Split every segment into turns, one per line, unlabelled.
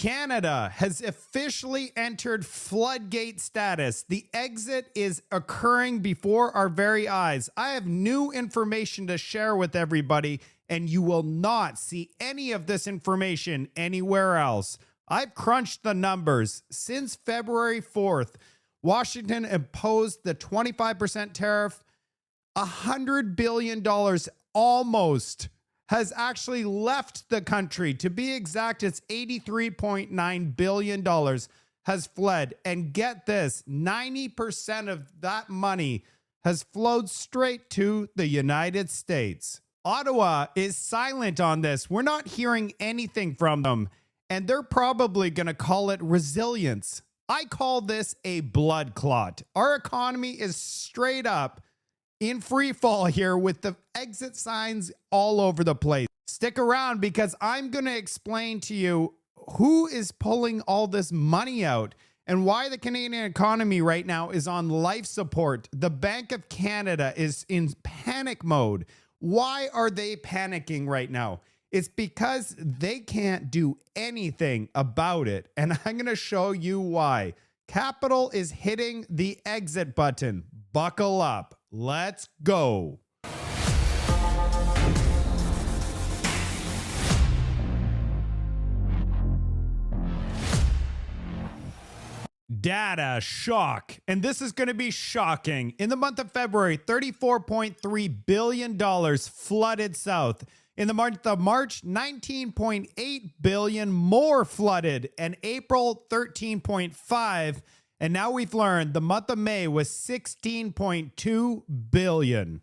Canada has officially entered floodgate status. The exit is occurring before our very eyes. I have new information to share with everybody, and you will not see any of this information anywhere else. I've crunched the numbers. Since February 4th, Washington imposed the 25% tariff. $100 billion almost has actually left the country. To be exact, it's $83.9 billion has fled. And get this, 90% of that money has flowed straight to the United States. Ottawa is silent on this. We're not hearing anything from them. And they're probably going to call it resilience. I call this a blood clot. Our economy is straight up in free fall here with the exit signs all over the place. Stick around because I'm going to explain to you who is pulling all this money out and why the Canadian economy right now is on life support. The Bank of Canada is in panic mode. Why are they panicking right now? It's because they can't do anything about it. And I'm going to show you why. Capital is hitting the exit button. Buckle up. Let's go. Data shock. And this is going to be shocking. In the month of February, $34.3 billion flooded south. In the month of March, 19.8 billion more flooded. And April, 13.5. And now we've learned the month of May was 16.2 billion.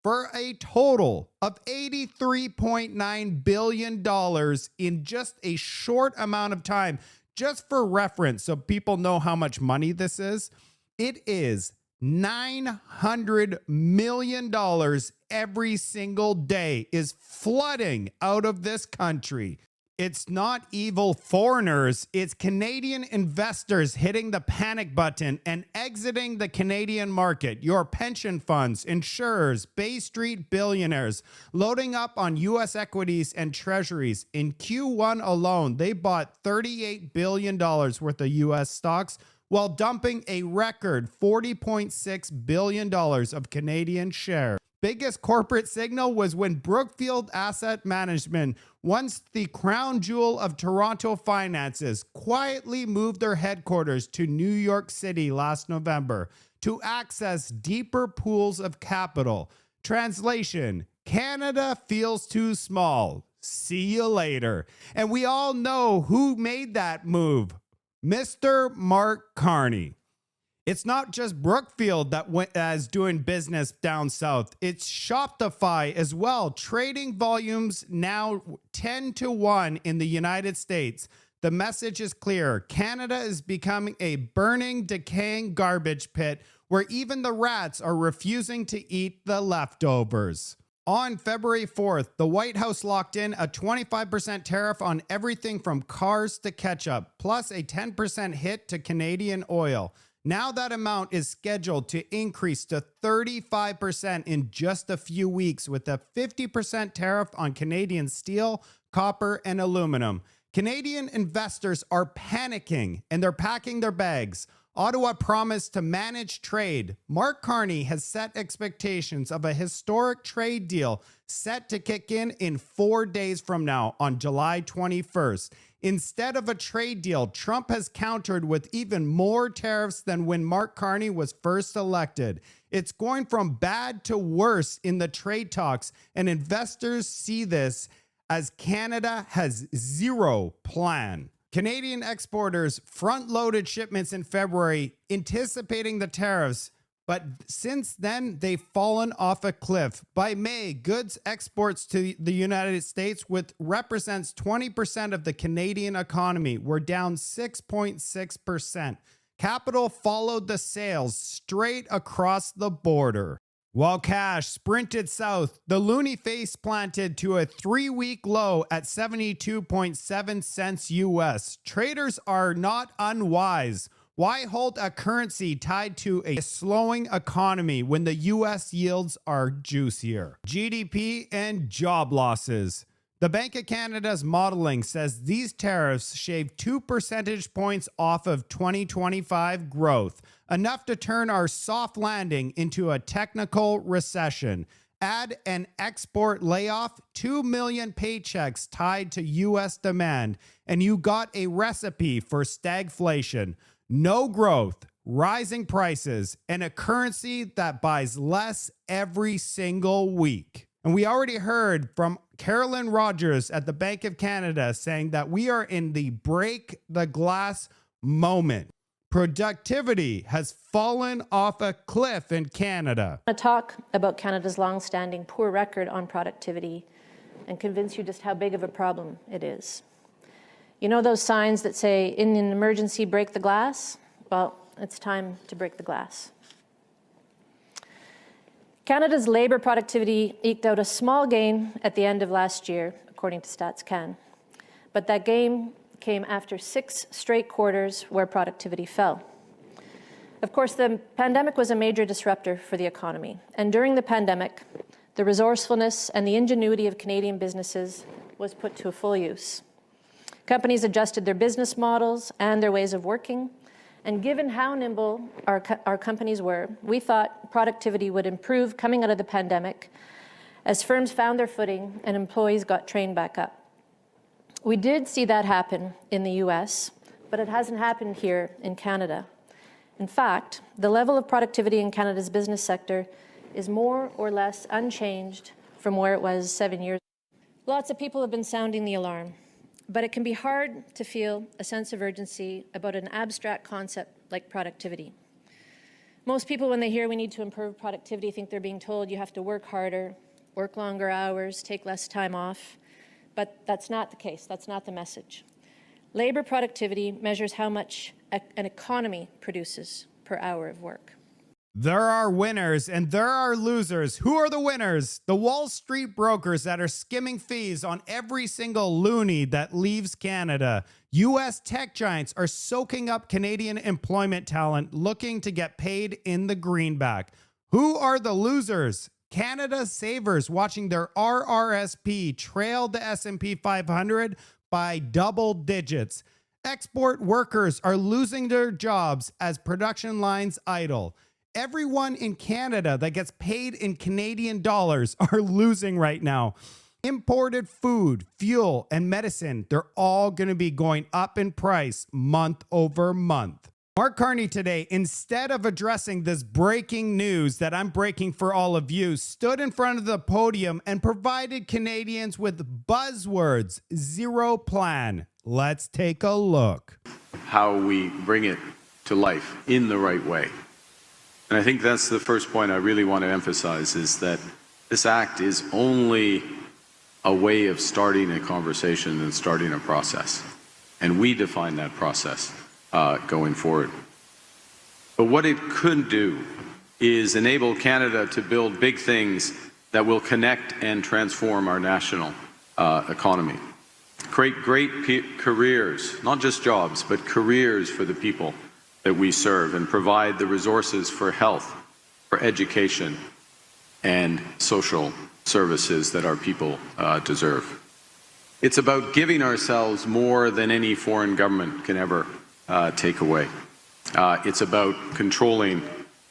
For a total of $83.9 billion in just a short amount of time. Just for reference, so people know how much money this is, it is $900 million every single day is flooding out of this country. It's not evil foreigners, it's Canadian investors hitting the panic button and exiting the Canadian market. Your pension funds, insurers, Bay Street billionaires loading up on U.S. equities and treasuries. In Q1 alone, they bought $38 billion worth of U.S. stocks while dumping a record $40.6 billion of Canadian shares. Biggest corporate signal was when Brookfield Asset Management, once the crown jewel of Toronto finances, quietly moved their headquarters to New York City last November to access deeper pools of capital. Translation: Canada feels too small. See you later. And we all know who made that move. Mr. Mark Carney. It's not just Brookfield that is doing business down south. It's Shopify as well. Trading volumes now 10-1 in the United States. The message is clear. Canada is becoming a burning, decaying garbage pit where even the rats are refusing to eat the leftovers. On February 4th, the White House locked in a 25% tariff on everything from cars to ketchup, plus a 10% hit to Canadian oil. Now that amount is scheduled to increase to 35% in just a few weeks with a 50% tariff on Canadian steel, copper, and aluminum. Canadian investors are panicking and they're packing their bags. Ottawa promised to manage trade. Mark Carney has set expectations of a historic trade deal set to kick in 4 days from now on July 21st. Instead of a trade deal, Trump has countered with even more tariffs than when Mark Carney was first elected. It's going from bad to worse in the trade talks, and investors see this as Canada has zero plan. Canadian exporters front-loaded shipments in February, anticipating the tariffs, but since then, they've fallen off a cliff. By May, goods exports to the United States, which represents 20% of the Canadian economy, were down 6.6%. Capital followed the sales straight across the border. While cash sprinted south, the loonie face planted to a 3-week low at 72.7 cents US. Traders are not unwise. Why hold a currency tied to a slowing economy when the US yields are juicier? GDP and job losses. The Bank of Canada's modeling says these tariffs shave 2 percentage points off of 2025 growth, enough to turn our soft landing into a technical recession. Add an export layoff, 2 million paychecks tied to U.S. demand, and you got a recipe for stagflation. No growth, rising prices, and a currency that buys less every single week. And we already heard from Carolyn Rogers at the Bank of Canada saying that we are in the break the glass moment. Productivity has fallen off a cliff in Canada.
I want to talk about Canada's long-standing poor record on productivity and convince you just how big of a problem it is. You know those signs that say, in an emergency, break the glass? Well, it's time to break the glass. Canada's labour productivity eked out a small gain at the end of last year, according to Stats Can. But that gain came after 6 straight quarters where productivity fell. Of course, the pandemic was a major disruptor for the economy. And during the pandemic, the resourcefulness and the ingenuity of Canadian businesses was put to full use. Companies adjusted their business models and their ways of working. And given how nimble our companies were, we thought productivity would improve coming out of the pandemic as firms found their footing and employees got trained back up. We did see that happen in the US, but it hasn't happened here in Canada. In fact, the level of productivity in Canada's business sector is more or less unchanged from where it was 7 years ago. Lots of people have been sounding the alarm, but it can be hard to feel a sense of urgency about an abstract concept like productivity. Most people, when they hear we need to improve productivity, think they're being told you have to work harder, work longer hours, take less time off. But that's not the case. That's not the message. Labour productivity measures how much an economy produces per hour of work.
There are winners and there are losers. Who are the winners? The Wall Street brokers that are skimming fees on every single loonie that leaves Canada. U.S. tech giants are soaking up Canadian employment talent looking to get paid in the greenback. Who are the losers? Canada savers watching their RRSP trail the S&P 500 by double digits. Export workers are losing their jobs as production lines idle. Everyone in Canada that gets paid in Canadian dollars are losing right now. Imported food, fuel, and medicine, they're all going to be going up in price month over month. Mark Carney today, instead of addressing this breaking news that I'm breaking for all of you, stood in front of the podium and provided Canadians with buzzwords, zero plan. Let's take a look.
How we bring it to life in the right way. And I think that's the first point I really want to emphasize, is that this act is only a way of starting a conversation and starting a process. And we define that process going forward. But what it could do is enable Canada to build big things that will connect and transform our national economy. Create great careers, not just jobs, but careers for the people that we serve, and provide the resources for health, for education, and social services that our people deserve. It's about giving ourselves more than any foreign government can ever take away. It's about controlling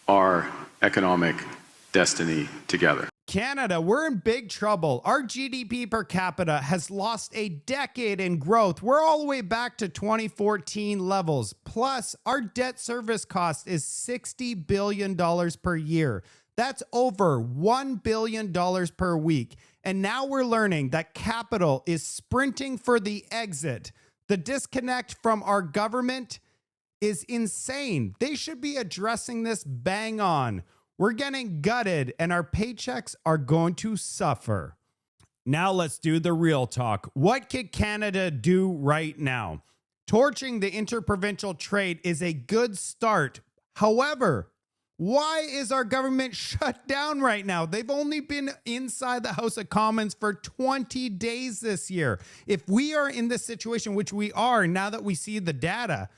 our economic destiny together.
Canada, we're in big trouble. Our GDP per capita has lost a decade in growth. We're all the way back to 2014 levels. Plus, our debt service cost is $60 billion per year. That's over $1 billion per week. And now we're learning that capital is sprinting for the exit. The disconnect from our government is insane. They should be addressing this bang on. We're getting gutted and our paychecks are going to suffer. Now let's do the real talk. What can Canada do right now? Torching the interprovincial trade is a good start. However, why is our government shut down right now? They've only been inside the House of Commons for 20 days this year. If we are in this situation, which we are now that we see the data,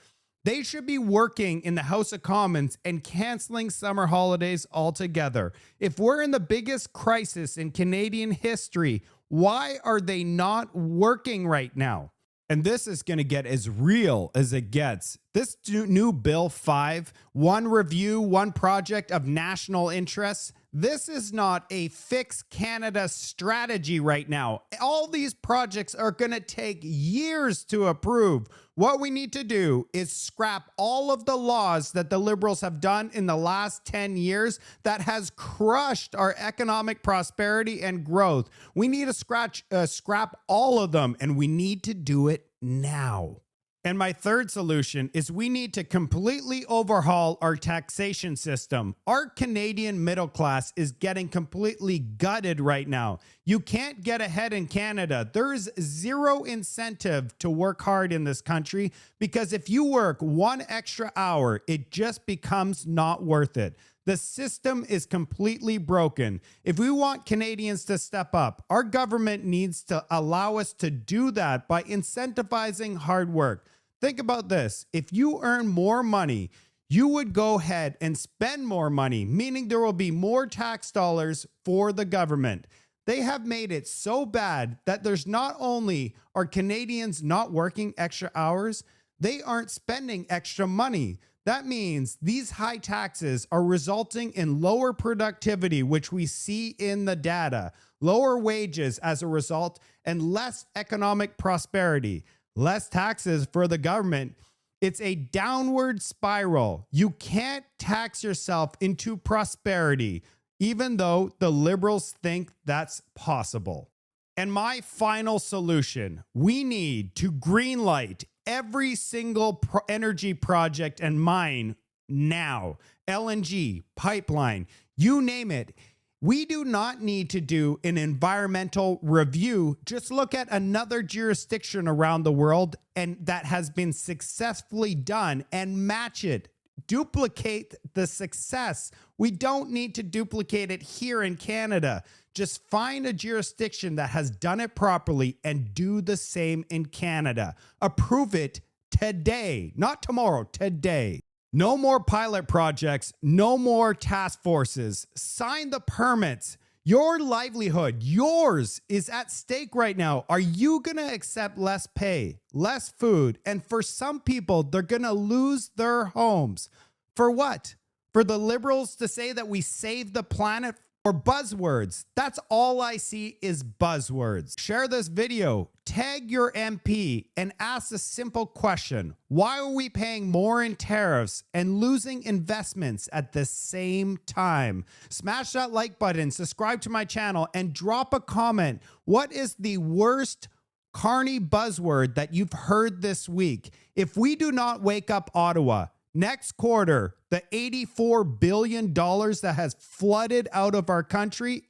they should be working in the House of Commons and canceling summer holidays altogether. If we're in the biggest crisis in Canadian history, Why are they not working right now? And this is going to get as real as it gets. This new Bill 5, one review, one project of national interest, this is not a fix Canada strategy right now. All these projects are going to take years to approve. What we need to do is scrap all of the laws that the Liberals have done in the last 10 years that has crushed our economic prosperity and growth. We need to scrap all of them, and we need to do it now. And my third solution is we need to completely overhaul our taxation system. Our Canadian middle class is getting completely gutted right now. You can't get ahead in Canada. There is zero incentive to work hard in this country because if you work one extra hour, it just becomes not worth it. The system is completely broken. If we want Canadians to step up, our government needs to allow us to do that by incentivizing hard work. Think about this. If you earn more money, you would go ahead and spend more money, meaning there will be more tax dollars for the government. They have made it so bad that there's not only are Canadians not working extra hours, they aren't spending extra money. That means these high taxes are resulting in lower productivity, which we see in the data, lower wages as a result, and less economic prosperity. Less taxes for the government. It's a downward spiral. You can't tax yourself into prosperity, even though the Liberals think that's possible. And my final solution, we need to greenlight every single energy project and mine now. LNG, pipeline, you name it. We do not need to do an environmental review. Just look at another jurisdiction around the world and that has been successfully done and match it. Duplicate the success. We don't need to duplicate it here in Canada. Just find a jurisdiction that has done it properly and do the same in Canada. Approve it today, not tomorrow, today. No more pilot projects, no more task forces. Sign the permits. Your livelihood, yours, is at stake right now. Are you going to accept less pay, less food? And for some people, they're going to lose their homes. For what? For the Liberals to say that we save the planet? Or buzzwords. That's all I see is buzzwords. Share this video, tag your MP, and ask a simple question. Why are we paying more in tariffs and losing investments at the same time? Smash that like button, subscribe to my channel, and drop a comment. What is the worst carny buzzword that you've heard this week? If we do not wake up Ottawa, next quarter, the $84 billion that has flooded out of our country,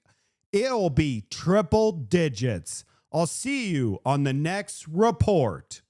it'll be triple digits. I'll see you on the next report.